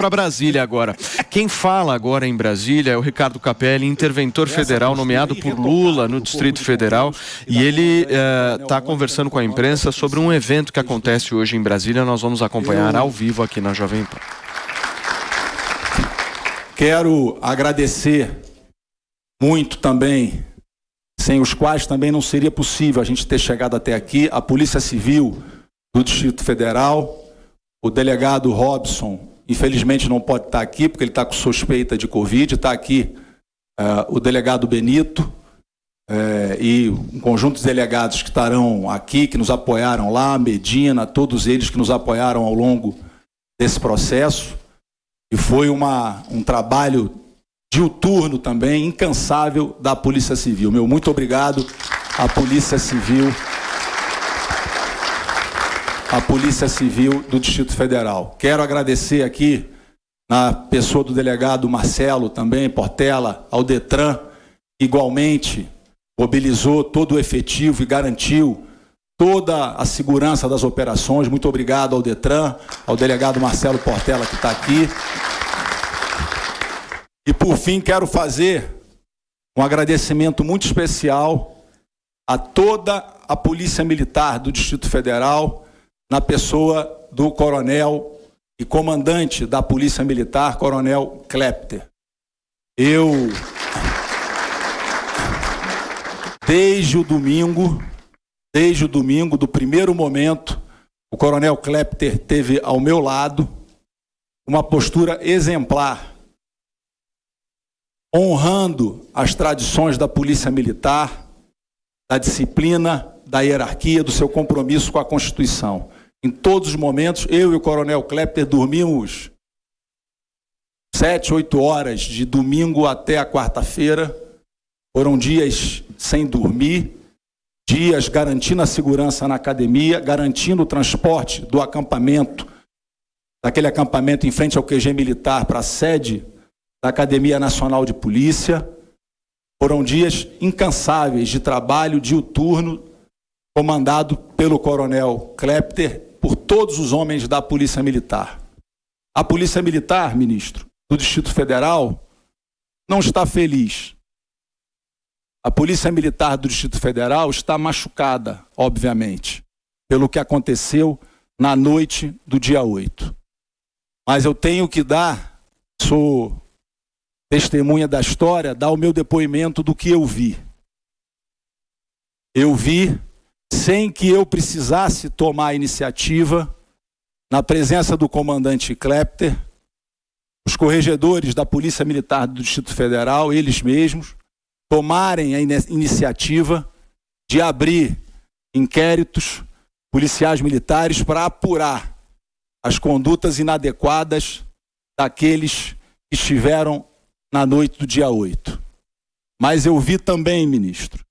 Para Brasília agora. Quem fala agora em Brasília é o Ricardo Capelli, interventor federal nomeado por Lula no Distrito Federal, e ele está conversando com a imprensa sobre um evento que acontece hoje em Brasília. Nós vamos acompanhar ao vivo aqui na Jovem Pan. Quero agradecer muito também, sem os quais também não seria possível a gente ter chegado até aqui, a Polícia Civil do Distrito Federal, o delegado Robson. Infelizmente não pode estar aqui, porque ele está com suspeita de Covid. Está aqui o delegado Benito e um conjunto de delegados que estarão aqui, que nos apoiaram lá, Medina, todos eles que nos apoiaram ao longo desse processo. E foi um trabalho diuturno também, incansável, da Polícia Civil. Meu muito obrigado à Polícia Civil. A Polícia Civil do Distrito Federal. Quero agradecer aqui, na pessoa do delegado Marcelo também, Portela, ao Detran, igualmente mobilizou todo o efetivo e garantiu toda a segurança das operações. Muito obrigado ao Detran, ao delegado Marcelo Portela, que está aqui. E por fim quero fazer um agradecimento muito especial a toda a Polícia Militar do Distrito Federal, na pessoa do coronel e comandante da Polícia Militar, Coronel Klepter. Desde o domingo, do primeiro momento, o Coronel Klepter teve ao meu lado uma postura exemplar, honrando as tradições da Polícia Militar, da disciplina, da hierarquia, do seu compromisso com a Constituição. Em todos os momentos, eu e o Coronel Klepter dormimos 7, 8 horas de domingo até a quarta-feira. Foram dias sem dormir, dias garantindo a segurança na academia, garantindo o transporte do acampamento, daquele acampamento em frente ao QG militar para a sede da Academia Nacional de Polícia. Foram dias incansáveis de trabalho diuturno, comandado pelo Coronel Klepter, por todos os homens da Polícia Militar. A Polícia Militar, ministro, do Distrito Federal, não está feliz. A Polícia Militar do Distrito Federal está machucada, obviamente, pelo que aconteceu na noite do dia 8. Mas eu tenho que sou testemunha da história, dar o meu depoimento do que eu vi. Eu vi, sem que eu precisasse tomar a iniciativa, na presença do comandante Klepter, os corregedores da Polícia Militar do Distrito Federal, eles mesmos, tomarem a iniciativa de abrir inquéritos policiais militares para apurar as condutas inadequadas daqueles que estiveram na noite do dia 8. Mas eu vi também, ministro,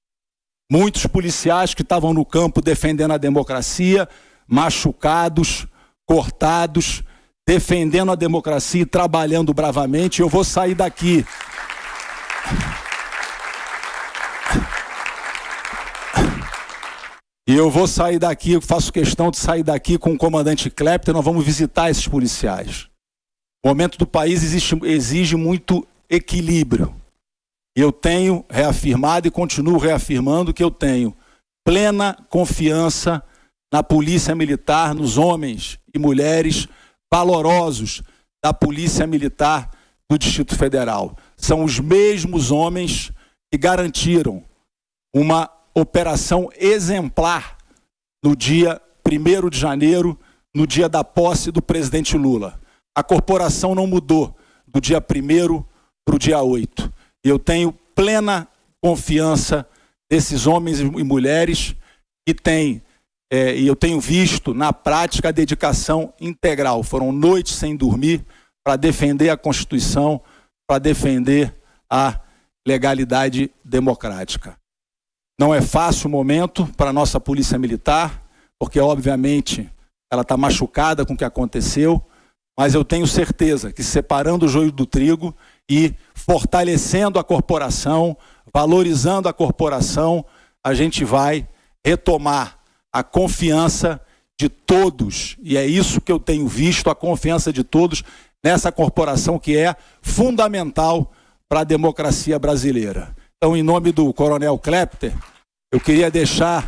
muitos policiais que estavam no campo defendendo a democracia, machucados, cortados, defendendo a democracia e trabalhando bravamente. Eu vou sair daqui. E eu vou sair daqui, eu faço questão de sair daqui com o comandante Klepter, nós vamos visitar esses policiais. O momento do país exige muito equilíbrio. Eu tenho reafirmado e continuo reafirmando que eu tenho plena confiança na Polícia Militar, nos homens e mulheres valorosos da Polícia Militar do Distrito Federal. São os mesmos homens que garantiram uma operação exemplar no dia 1º de janeiro, no dia da posse do presidente Lula. A corporação não mudou do dia 1º para o dia 8. Eu tenho plena confiança desses homens e mulheres que têm, e eu tenho visto na prática a dedicação integral. Foram noites sem dormir para defender a Constituição, para defender a legalidade democrática. Não é fácil o momento para a nossa Polícia Militar, porque obviamente ela está machucada com o que aconteceu, mas eu tenho certeza que separando o joio do trigo e fortalecendo a corporação, valorizando a corporação, a gente vai retomar a confiança de todos, e é isso que eu tenho visto, a confiança de todos nessa corporação que é fundamental para a democracia brasileira. Então, em nome do Coronel Klepter, eu queria deixar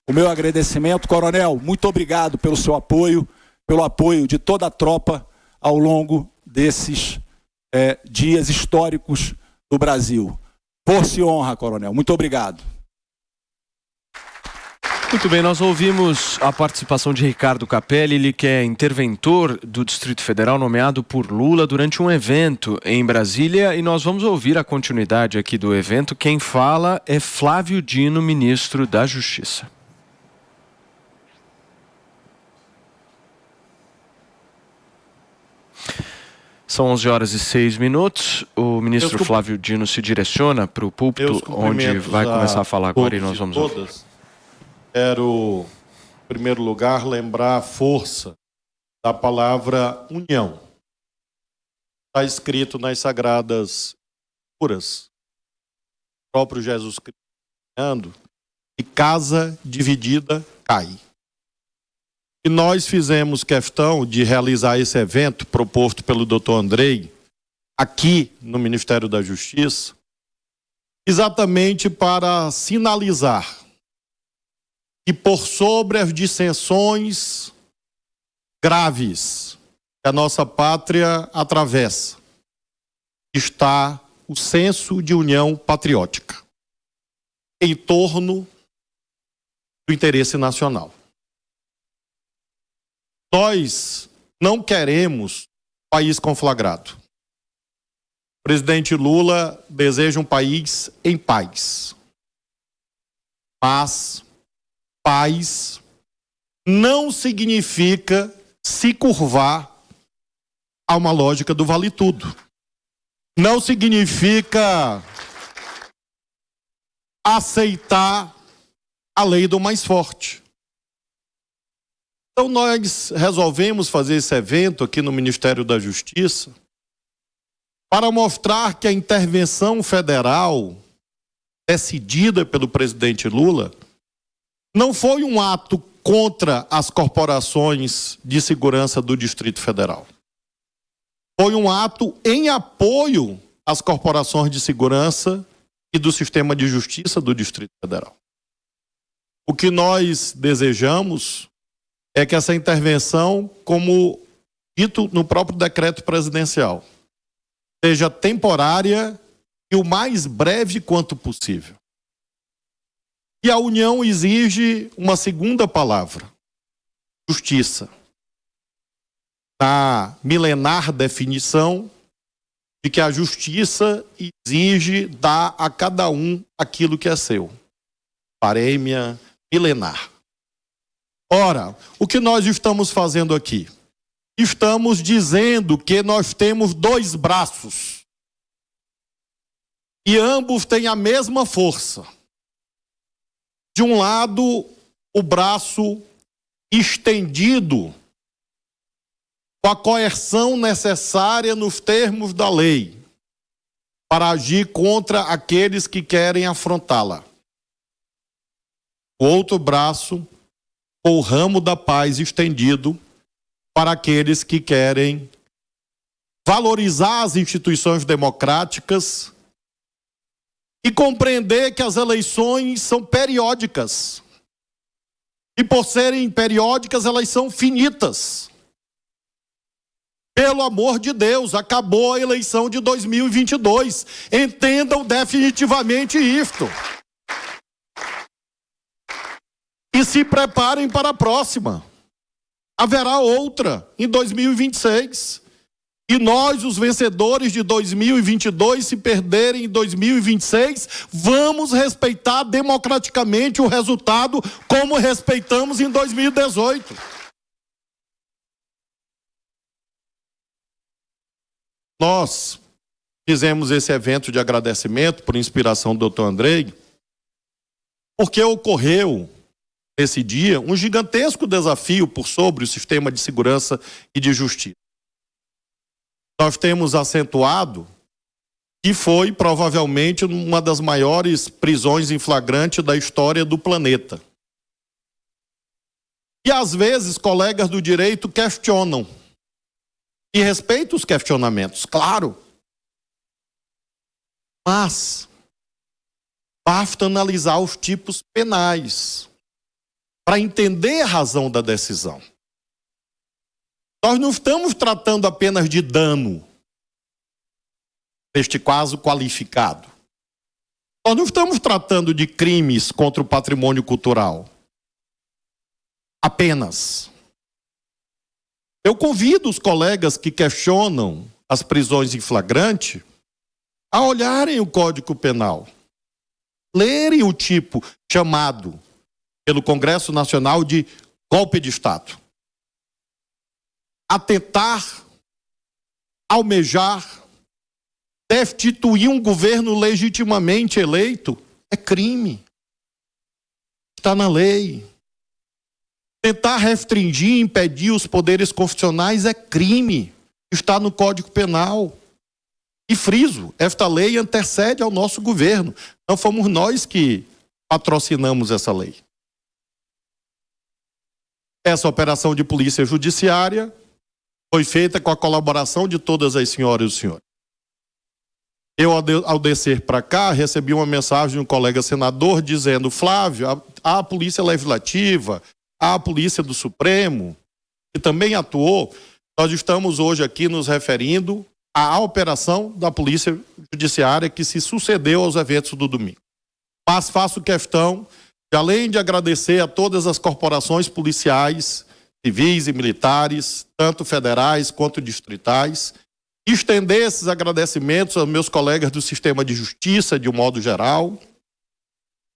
o meu agradecimento. Coronel, muito obrigado pelo seu apoio, pelo apoio de toda a tropa ao longo desses dias históricos do Brasil. Força e honra, Coronel. Muito obrigado. Muito bem, nós ouvimos a participação de Ricardo Capelli, ele que é interventor do Distrito Federal nomeado por Lula durante um evento em Brasília, e nós vamos ouvir a continuidade aqui do evento. Quem fala é Flávio Dino, ministro da Justiça. São 11h06. O ministro Flávio Dino se direciona para o púlpito, onde vai começar a falar agora, e nós vamos ouvir. Quero, em primeiro lugar, lembrar a força da palavra união. Está escrito nas Sagradas Escrituras, o próprio Jesus Cristo falando, que casa dividida cai. E nós fizemos questão de realizar esse evento proposto pelo Dr. Andrei, aqui no Ministério da Justiça, exatamente para sinalizar que por sobre as dissensões graves que a nossa pátria atravessa, está o senso de união patriótica em torno do interesse nacional. Nós não queremos país conflagrado. O presidente Lula deseja um país em paz. Mas paz não significa se curvar a uma lógica do vale tudo. Não significa aceitar a lei do mais forte. Então nós resolvemos fazer esse evento aqui no Ministério da Justiça para mostrar que a intervenção federal decidida pelo presidente Lula não foi um ato contra as corporações de segurança do Distrito Federal. Foi um ato em apoio às corporações de segurança e do sistema de justiça do Distrito Federal. O que nós desejamos é que essa intervenção, como dito no próprio decreto presidencial, seja temporária e o mais breve quanto possível. E a união exige uma segunda palavra: justiça. Na milenar definição de que a justiça exige dar a cada um aquilo que é seu. Parêmia milenar. Ora, o que nós estamos fazendo aqui? Estamos dizendo que nós temos dois braços e ambos têm a mesma força. De um lado, o braço estendido com a coerção necessária nos termos da lei para agir contra aqueles que querem afrontá-la. O outro braço, com o ramo da paz estendido para aqueles que querem valorizar as instituições democráticas e compreender que as eleições são periódicas. E por serem periódicas, elas são finitas. Pelo amor de Deus, acabou a eleição de 2022. Entendam definitivamente isto. E se preparem para a próxima. Haverá outra em 2026. E nós, os vencedores de 2022, se perderem em 2026, vamos respeitar democraticamente o resultado como respeitamos em 2018. Nós fizemos esse evento de agradecimento por inspiração do Dr. Andrei, porque ocorreu nesse dia um gigantesco desafio por sobre o sistema de segurança e de justiça. Nós temos acentuado que foi provavelmente uma das maiores prisões em flagrante da história do planeta. E às vezes colegas do direito questionam. E respeito os questionamentos, claro. Mas basta analisar os tipos penais para entender a razão da decisão. Nós não estamos tratando apenas de dano, neste caso qualificado. Nós não estamos tratando de crimes contra o patrimônio cultural. Apenas. Eu convido os colegas que questionam as prisões em flagrante a olharem o Código Penal, lerem o tipo chamado pelo Congresso Nacional de golpe de Estado. Atentar, almejar, destituir um governo legitimamente eleito é crime. Está na lei. Tentar restringir, impedir os poderes constitucionais é crime. Está no Código Penal. E friso, esta lei antecede ao nosso governo. Não fomos nós que patrocinamos essa lei. Essa operação de polícia judiciária foi feita com a colaboração de todas as senhoras e os senhores. Eu, ao descer para cá, recebi uma mensagem de um colega senador dizendo: Flávio, a Polícia Legislativa, a Polícia do Supremo, que também atuou, nós estamos hoje aqui nos referindo à operação da Polícia Judiciária que se sucedeu aos eventos do domingo. Mas faço questão de, além de agradecer a todas as corporações policiais, civis e militares, tanto federais quanto distritais, estender esses agradecimentos aos meus colegas do sistema de justiça, de um modo geral,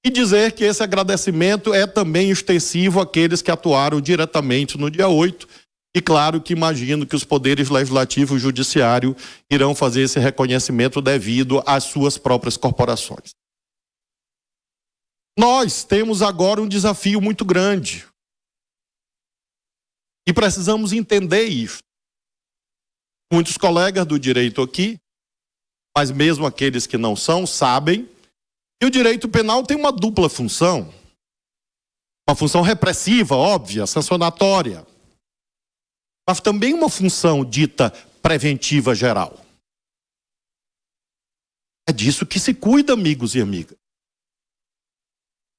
e dizer que esse agradecimento é também extensivo àqueles que atuaram diretamente no dia 8, e claro que imagino que os poderes legislativo e judiciário irão fazer esse reconhecimento devido às suas próprias corporações. Nós temos agora um desafio muito grande. E precisamos entender isso. Muitos colegas do direito aqui, mas mesmo aqueles que não são, sabem que o direito penal tem uma dupla função. Uma função repressiva, óbvia, sancionatória. Mas também uma função dita preventiva geral. É disso que se cuida, amigos e amigas.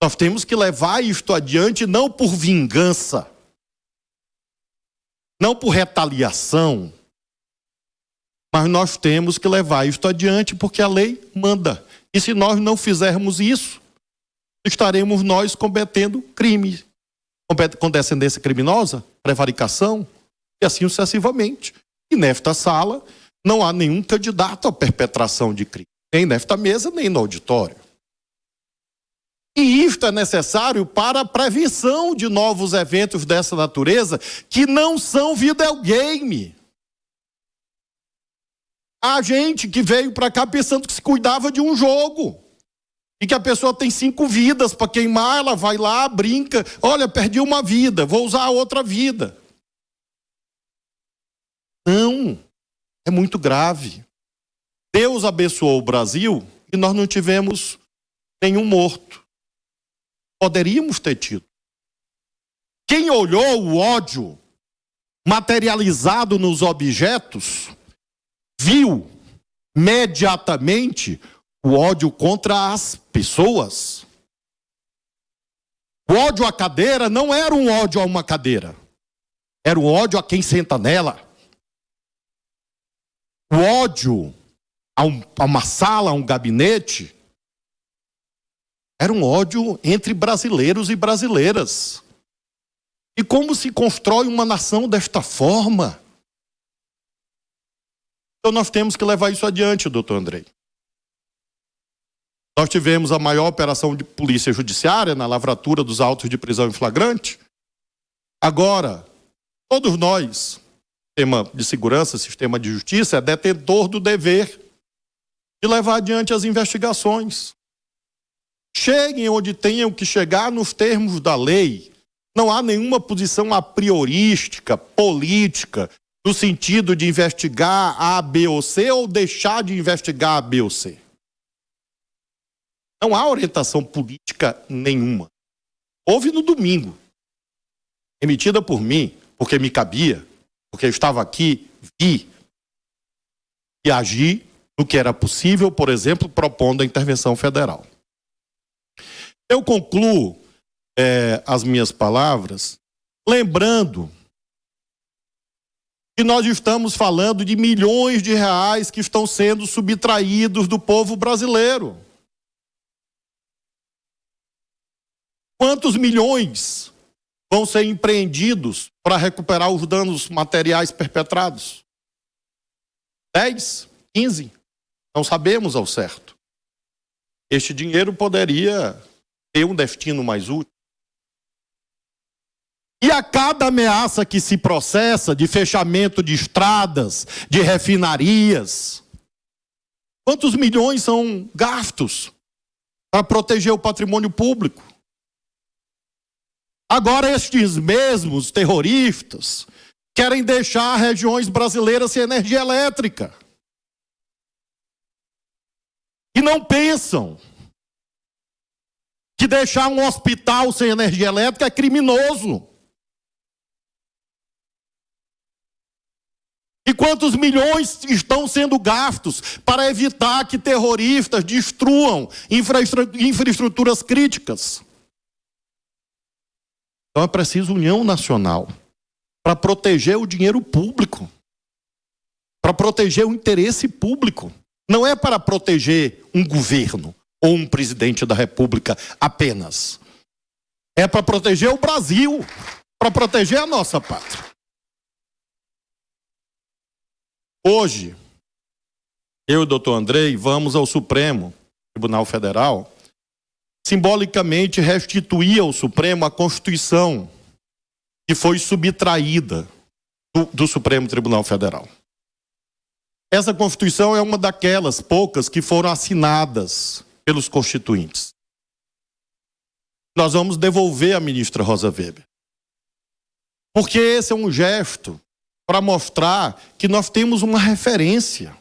Nós temos que levar isto adiante não por vingança, não por retaliação, mas nós temos que levar isto adiante porque a lei manda. E se nós não fizermos isso, estaremos nós cometendo crime, com descendência criminosa, prevaricação, e assim sucessivamente. E nesta sala não há nenhum candidato à perpetração de crime, nem nesta mesa, nem no auditório. E isto é necessário para a prevenção de novos eventos dessa natureza, que não são videogame. Há gente que veio para cá pensando que se cuidava de um jogo. E que a pessoa tem 5 vidas para queimar, ela vai lá, brinca. Olha, perdi uma vida, vou usar a outra vida. Não, é muito grave. Deus abençoou o Brasil e nós não tivemos nenhum morto. Poderíamos ter tido. Quem olhou o ódio materializado nos objetos, viu imediatamente o ódio contra as pessoas. O ódio à cadeira não era um ódio a uma cadeira. Era um ódio a quem senta nela. O ódio a uma sala, a um gabinete, era um ódio entre brasileiros e brasileiras. E como se constrói uma nação desta forma? Então nós temos que levar isso adiante, doutor Andrei. Nós tivemos a maior operação de polícia judiciária na lavratura dos autos de prisão em flagrante. Agora, todos nós, sistema de segurança, sistema de justiça, é detentor do dever de levar adiante as investigações. Cheguem onde tenham que chegar nos termos da lei. Não há nenhuma posição a priorística, política, no sentido de investigar A, B ou C ou deixar de investigar A, B ou C. Não há orientação política nenhuma. Houve no domingo, emitida por mim, porque me cabia, porque eu estava aqui vi e agi no que era possível, por exemplo, propondo a intervenção federal. Eu concluo as minhas palavras lembrando que nós estamos falando de milhões de reais que estão sendo subtraídos do povo brasileiro. Quantos milhões vão ser empreendidos para recuperar os danos materiais perpetrados? 10? 15? Não sabemos ao certo. Este dinheiro poderia ter um destino mais útil. E a cada ameaça que se processa de fechamento de estradas, de refinarias, quantos milhões são gastos para proteger o patrimônio público? Agora estes mesmos terroristas querem deixar regiões brasileiras sem energia elétrica. E não pensam que deixar um hospital sem energia elétrica é criminoso. E quantos milhões estão sendo gastos para evitar que terroristas destruam infraestruturas críticas? Então é preciso união nacional para proteger o dinheiro público, para proteger o interesse público. Não é para proteger um governo ou um presidente da República apenas. É para proteger o Brasil, para proteger a nossa pátria. Hoje, eu e o doutor Andrei vamos ao Supremo Tribunal Federal simbolicamente restituir ao Supremo a Constituição que foi subtraída do Supremo Tribunal Federal. Essa Constituição é uma daquelas poucas que foram assinadas pelos constituintes. Nós vamos devolver à ministra Rosa Weber. Porque esse é um gesto para mostrar que nós temos uma referência.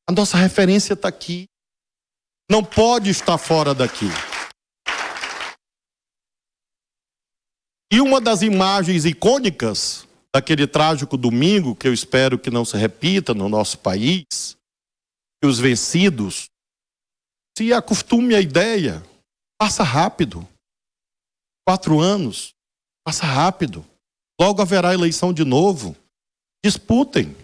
A nossa referência está aqui. Não pode estar fora daqui. E uma das imagens icônicas daquele trágico domingo, que eu espero que não se repita no nosso país, que os vencidos se acostume à ideia, passa rápido. 4 anos, passa rápido. Logo haverá eleição de novo. Disputem.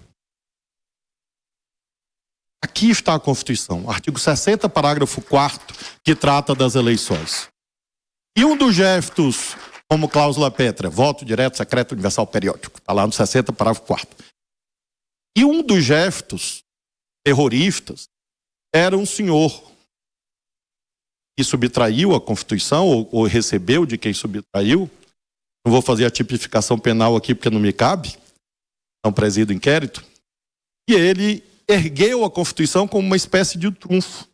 Aqui está a Constituição, artigo 60, parágrafo 4º, que trata das eleições. E um dos gestos, como cláusula pétrea, voto direto, secreto, universal, periódico, está lá no 60, parágrafo 4º. E um dos gestos terroristas era um senhor que subtraiu a Constituição, ou recebeu de quem subtraiu. Não vou fazer a tipificação penal aqui porque não me cabe, não presido inquérito. E ele ergueu a Constituição como uma espécie de trunfo.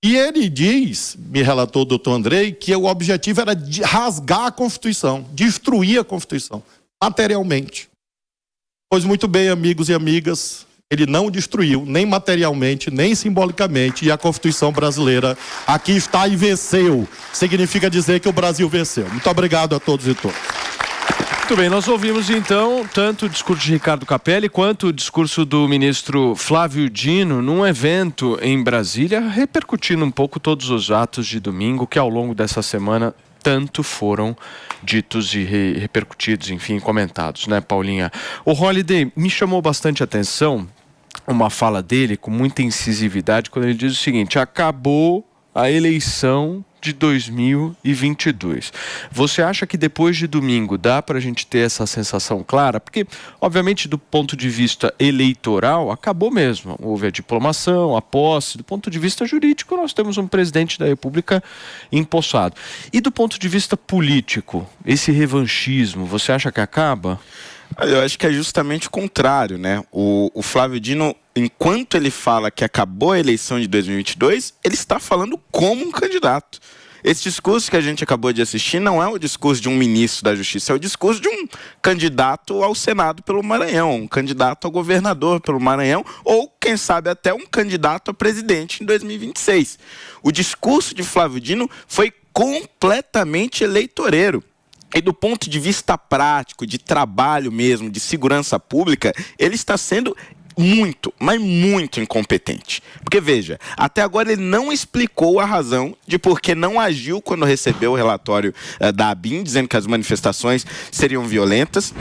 E ele diz, me relatou o doutor Andrei, que o objetivo era rasgar a Constituição, destruir a Constituição, materialmente. Pois muito bem, amigos e amigas, ele não destruiu, nem materialmente, nem simbolicamente, e a Constituição brasileira aqui está e venceu. Significa dizer que o Brasil venceu. Muito obrigado a todos e todas. Muito bem, nós ouvimos então tanto o discurso de Ricardo Capelli quanto o discurso do ministro Flávio Dino num evento em Brasília, repercutindo um pouco todos os atos de domingo que ao longo dessa semana tanto foram ditos e repercutidos, enfim, comentados, né, Paulinha? O Holliday, me chamou bastante atenção uma fala dele com muita incisividade quando ele diz o seguinte: acabou a eleição de 2022. Você acha que depois de domingo dá para a gente ter essa sensação clara? Porque, obviamente, do ponto de vista eleitoral, acabou mesmo. Houve a diplomação, a posse. Do ponto de vista jurídico, nós temos um presidente da República empossado. E do ponto de vista político, esse revanchismo, você acha que acaba? Eu acho que é justamente o contrário, né? O Flávio Dino, enquanto ele fala que acabou a eleição de 2022, ele está falando como um candidato. Esse discurso que a gente acabou de assistir não é o discurso de um ministro da Justiça, é o discurso de um candidato ao Senado pelo Maranhão, um candidato ao governador pelo Maranhão, ou, quem sabe, até um candidato a presidente em 2026. O discurso de Flávio Dino foi completamente eleitoreiro. E do ponto de vista prático, de trabalho mesmo, de segurança pública, ele está sendo muito, mas muito incompetente. Porque, veja, até agora ele não explicou a razão de por que não agiu quando recebeu o relatório da ABIN, dizendo que as manifestações seriam violentas.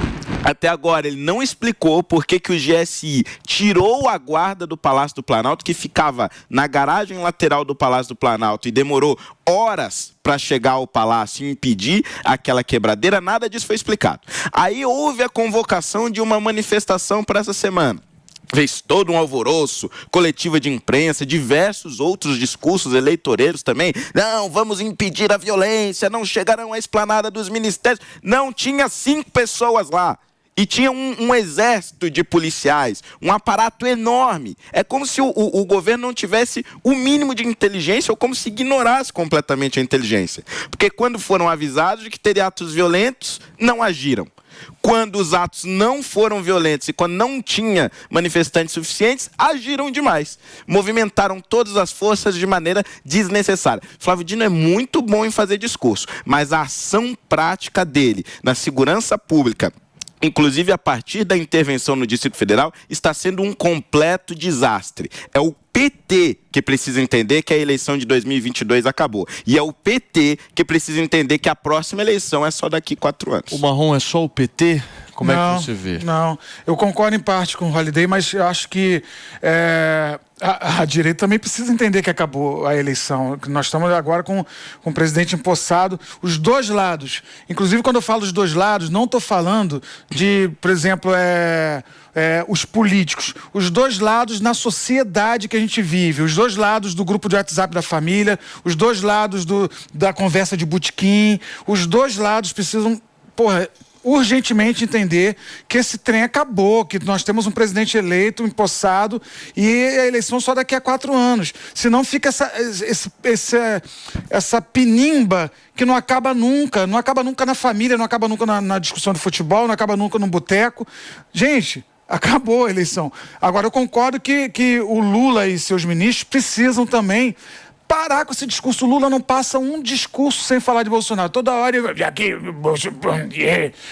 Até agora ele não explicou por que o GSI tirou a guarda do Palácio do Planalto, que ficava na garagem lateral do Palácio do Planalto e demorou horas para chegar ao palácio e impedir aquela quebradeira. Nada disso foi explicado. Aí houve a convocação de uma manifestação para essa semana. Fez todo um alvoroço, coletiva de imprensa, diversos outros discursos eleitoreiros também. Não, vamos impedir a violência, não chegarão à esplanada dos ministérios. Não, tinha 5 pessoas lá. E tinha um exército de policiais, um aparato enorme. É como se o governo não tivesse o mínimo de inteligência ou como se ignorasse completamente a inteligência. Porque quando foram avisados de que teria atos violentos, não agiram. Quando os atos não foram violentos e quando não tinha manifestantes suficientes, agiram demais. Movimentaram todas as forças de maneira desnecessária. Flávio Dino é muito bom em fazer discurso, mas a ação prática dele na segurança pública, inclusive a partir da intervenção no Distrito Federal, está sendo um completo desastre. É o PT que precisa entender que a eleição de 2022 acabou. E é o PT que precisa entender que a próxima eleição é só daqui 4 anos. O Marrom é só o PT? Como não, é que você vê? Não, eu concordo em parte com o Holliday, mas eu acho que a direita também precisa entender que acabou a eleição. Nós estamos agora com o presidente empossado, os dois lados. Inclusive, quando eu falo dos dois lados, não estou falando de, por exemplo, os políticos. Os dois lados na sociedade que a gente vive. Os dois lados do grupo de WhatsApp da família. Os dois lados da conversa de botequim. Os dois lados precisam... urgentemente entender que esse trem acabou, que nós temos um presidente eleito, empossado, e a eleição só daqui a 4 anos. Senão fica essa pinimba que não acaba nunca na família, não acaba nunca na discussão de futebol, não acaba nunca no boteco. Gente, acabou a eleição. Agora, eu concordo que o Lula e seus ministros precisam também parar com esse discurso. O Lula não passa um discurso sem falar de Bolsonaro. Toda hora ele... Aqui,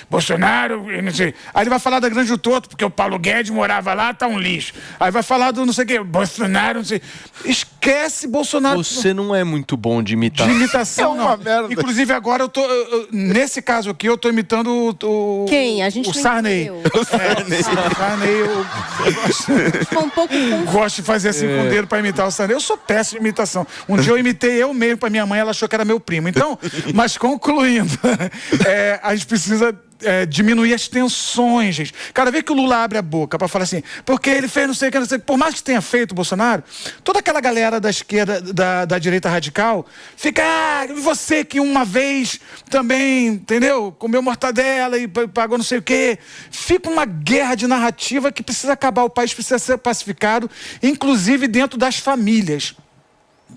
Bolsonaro, não sei. Aí ele vai falar da Grande do Torto, porque o Paulo Guedes morava lá, tá um lixo. Aí vai falar do não sei o quê, Bolsonaro, não sei. Esquece Bolsonaro. Você não é muito bom de imitar. De imitação, é uma não. merda. Inclusive, agora nesse caso aqui, eu tô imitando o... Quem? A gente o Sarney. O Sarney, Ficou um pouco gosto de fazer assim com o dedo pra imitar o Sarney. Eu sou péssimo de imitação. Um dia eu imitei eu mesmo pra minha mãe, ela achou que era meu primo. Então, mas concluindo, a gente precisa diminuir as tensões, gente. Cada vez que o Lula abre a boca pra falar assim, porque ele fez não sei o que, não sei o que, por mais que tenha feito o Bolsonaro, toda aquela galera da esquerda, da direita radical, fica, você que uma vez também, entendeu? Comeu mortadela e pagou não sei o que. Fica uma guerra de narrativa que precisa acabar, o país precisa ser pacificado, inclusive dentro das famílias.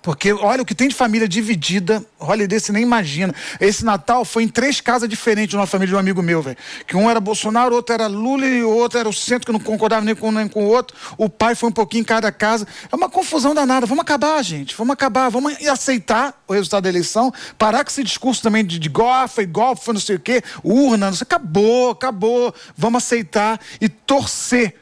Porque, olha, o que tem de família dividida, olha, desse nem imagina. Esse Natal foi em 3 casas diferentes de uma família de um amigo meu, velho. Que um era Bolsonaro, outro era Lula e o outro era o centro, que não concordava nem com o outro. O pai foi um pouquinho em cada casa. É uma confusão danada. Vamos acabar, gente. Vamos acabar. Vamos aceitar o resultado da eleição. Parar com esse discurso também de golpe, foi não sei o quê, urna, não sei. Acabou. Vamos aceitar e torcer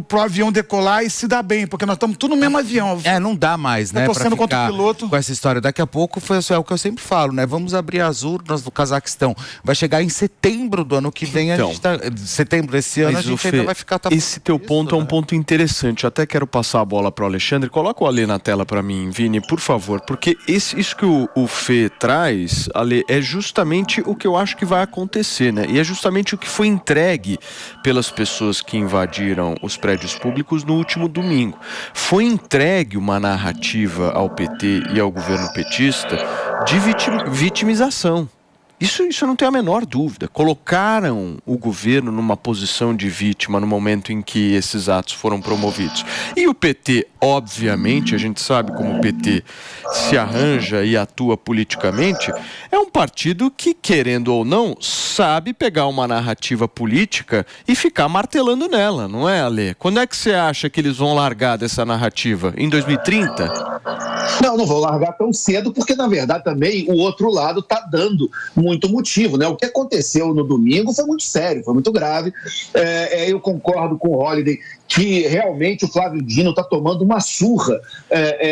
pro avião decolar e se dar bem, porque nós estamos tudo no mesmo avião. Não dá mais, né? Torcendo contra o piloto. Com essa história. Daqui a pouco é o que eu sempre falo, né? Vamos abrir as urnas do Cazaquistão. Vai chegar em setembro do ano que vem. Então, setembro desse ano, a gente ainda vai ficar... Esse teu ponto é um ponto interessante. Eu até quero passar a bola para o Alexandre. Coloca o Alê na tela para mim, Vini, por favor. Porque isso que o Fê traz, Alê, é justamente o que eu acho que vai acontecer, né? E é justamente o que foi entregue pelas pessoas que invadiram os prédios públicos no último domingo. Foi entregue uma narrativa ao PT e ao governo petista de vitimização. Isso eu não tenho a menor dúvida. Colocaram o governo numa posição de vítima no momento em que esses atos foram promovidos. E o PT, obviamente, a gente sabe como o PT se arranja e atua politicamente, é um partido que, querendo ou não, sabe pegar uma narrativa política e ficar martelando nela, não é, Alê? Quando é que você acha que eles vão largar dessa narrativa? Em 2030? Não vou largar tão cedo, porque, na verdade, também o outro lado está dando muito motivo, né? O que aconteceu no domingo foi muito sério, foi muito grave. Eu concordo com o Holliday que realmente o Flávio Dino está tomando uma surra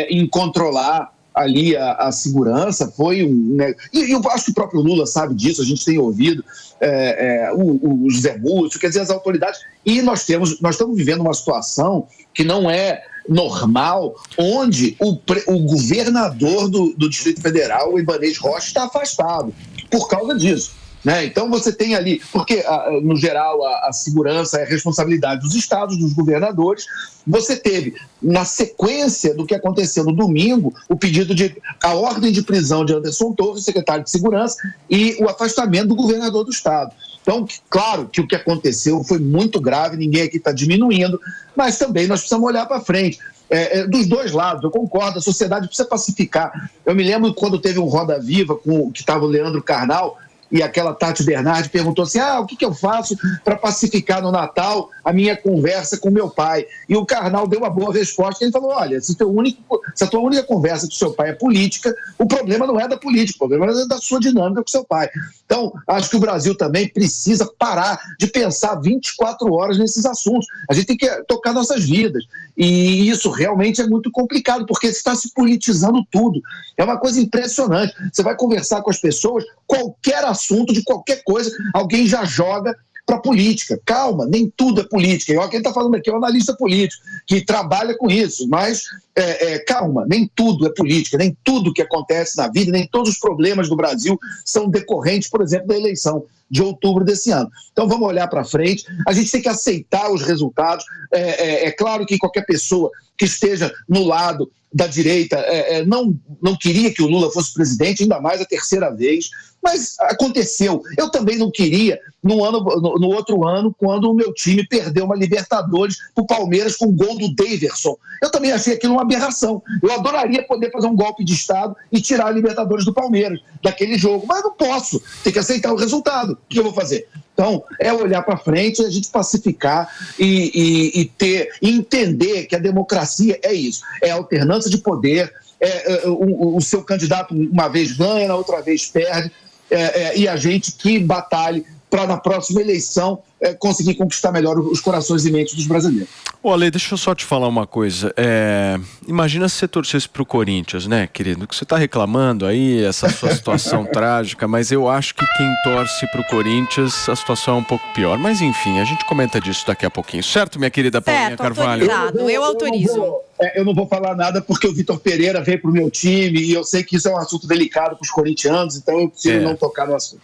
em controlar ali a segurança. E eu acho que o próprio Lula sabe disso, a gente tem ouvido o José Múcio, quer dizer, as autoridades, e nós estamos vivendo uma situação que não é normal, onde o governador do Distrito Federal, o Ibanez Rocha, está afastado por causa disso. Né? Então você tem ali, porque no geral a segurança é responsabilidade dos estados, dos governadores. Você teve, na sequência do que aconteceu no domingo, a ordem de prisão de Anderson Torres, secretário de Segurança, e o afastamento do governador do estado. Então, claro que o que aconteceu foi muito grave, ninguém aqui está diminuindo, mas também nós precisamos olhar para frente. Dos dois lados, eu concordo, a sociedade precisa pacificar. Eu me lembro quando teve um Roda Viva, que estava o Leandro Carnal, e aquela Tati Bernardi perguntou assim, o que eu faço para pacificar no Natal a minha conversa com meu pai? E o Carnal deu uma boa resposta, ele falou, olha, se a tua única conversa com seu pai é política, o problema não é da política, o problema é da sua dinâmica com seu pai. Então, acho que o Brasil também precisa parar de pensar 24 horas nesses assuntos. A gente tem que tocar nossas vidas. E isso realmente é muito complicado, porque está se politizando tudo. É uma coisa impressionante. Você vai conversar com as pessoas, qualquer assunto, de qualquer coisa, alguém já joga para política. Calma, nem tudo é política. E olha quem está falando aqui é um analista político, que trabalha com isso, mas calma, nem tudo é política, nem tudo que acontece na vida, nem todos os problemas do Brasil são decorrentes, por exemplo, da eleição de outubro desse ano. Então vamos olhar para frente, a gente tem que aceitar os resultados. É claro que qualquer pessoa que esteja no lado da direita não queria que o Lula fosse presidente, ainda mais a terceira vez, mas aconteceu. Eu também não queria no outro ano, quando o meu time perdeu uma Libertadores para o Palmeiras com o gol do Daverson. Eu também achei aquilo uma aberração. Eu adoraria poder fazer um golpe de Estado e tirar a Libertadores do Palmeiras daquele jogo, mas não posso, tem que aceitar o resultado. O que eu vou fazer? Então, é olhar para frente, a gente pacificar e entender que a democracia é isso, é a alternância de poder, o seu candidato uma vez ganha, na outra vez perde, e a gente que batalhe para na próxima eleição conseguir conquistar melhor os corações e mentes dos brasileiros. Ale, deixa eu só te falar uma coisa. Imagina se você torcesse pro Corinthians, né, querido? Que você tá reclamando aí, essa sua situação trágica, mas eu acho que quem torce pro Corinthians, a situação é um pouco pior. Mas enfim, a gente comenta disso daqui a pouquinho. Certo, minha querida Paulinha Carvalho? Eu autorizo. Eu não vou falar nada porque o Vitor Pereira veio pro meu time e eu sei que isso é um assunto delicado pros corintianos, então eu preciso não tocar no assunto.